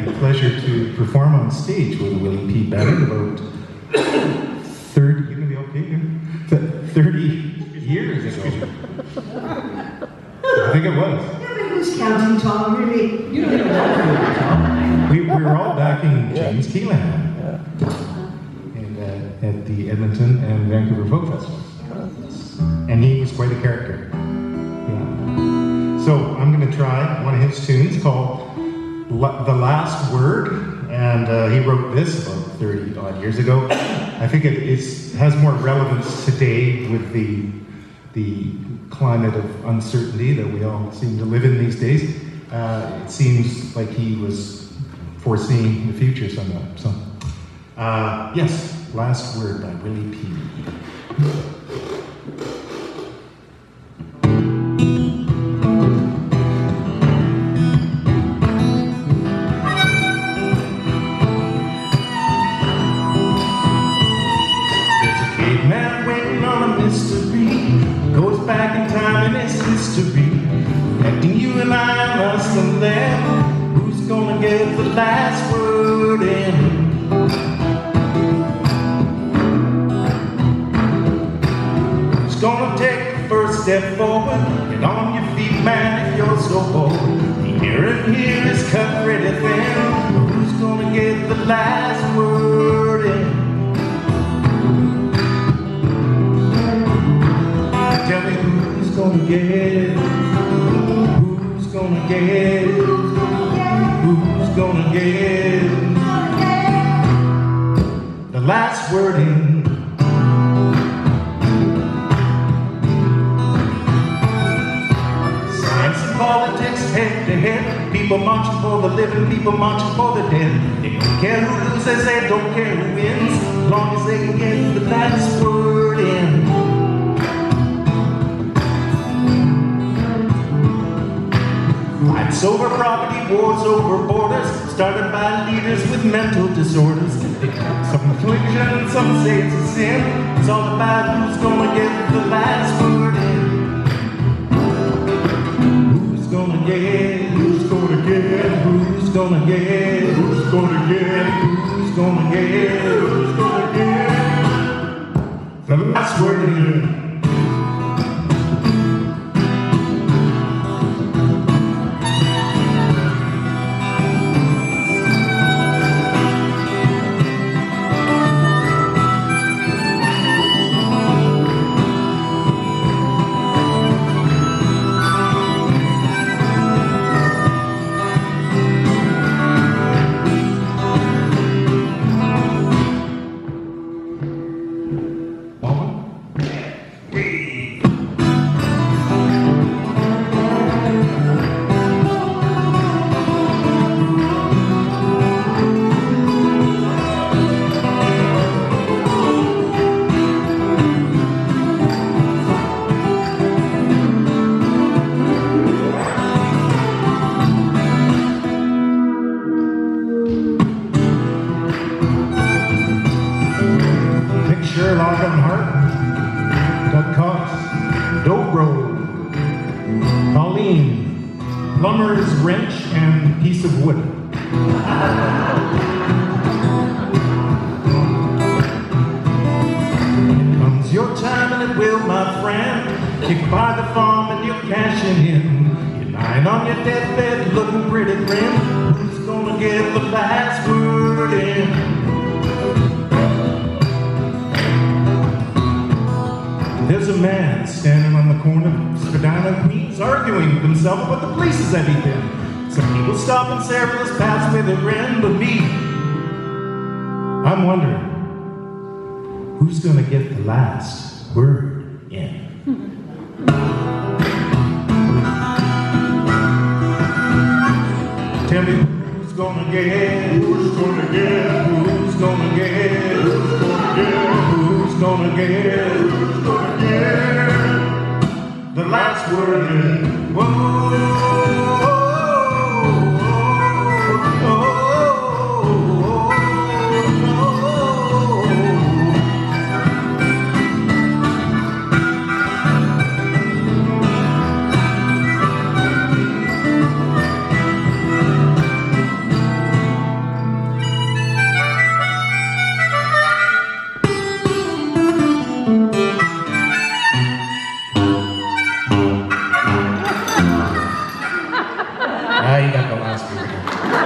the pleasure to perform on stage with Willie P. Bennett about 30, you gonna be okay here? 30 years ago. I think it was. Yeah, but who's counting, Tom, really? You don't know Tom. We were all backing James Keelan at the Edmonton and Vancouver Folk Festivals. And he was quite a character. Yeah. So I'm going to try one of his tunes called The Last Word. And he wrote this about 30 odd years ago. I think it has more relevance today with the climate of uncertainty that we all seem to live in these days. It seems like he was foreseeing the future somewhat. So, yes, Last Word by Willie P. History, connecting you and I, us and them. Who's gonna get the last word in? Who's gonna take the first step forward? Get on your feet, man, if you're so bold. The air in here is cut pretty thin. Who's gonna get the last word in? Tell me who's gonna get, who's gonna get, who's gonna get the last word in. Science and politics head to head, people marching for the living, people marching for the dead. They don't care who loses, they don't care who wins, as long as they can get the last word in. Fights over property, wars over borders, started by leaders with mental disorders. Some affliction, some say it's a sin. It's all about who's gonna get the last word in. Who's gonna get, who's gonna get, who's gonna get, who's gonna get, who's gonna get, who's gonna get the last word in. Mick, Sherlock on Hart, Doug Cox, Dobro, Colleen, plumber's wrench and piece of wood. It comes your time and it will, my friend. Kick by the farm and you're cashing in. You're lying on your deathbed looking pretty grim. Who's gonna get the last word in? There's a man standing on the corner of Spadina and Queens arguing with himself about the places that he's been. Some people stop and stare at his paths with a grin, but me, I'm wondering, who's gonna get the last word in? Tell me who's gonna get, who's gonna get, who's gonna get, who's gonna get, who's gonna get, who's gonna get the last word in. Whoa. Eccleston.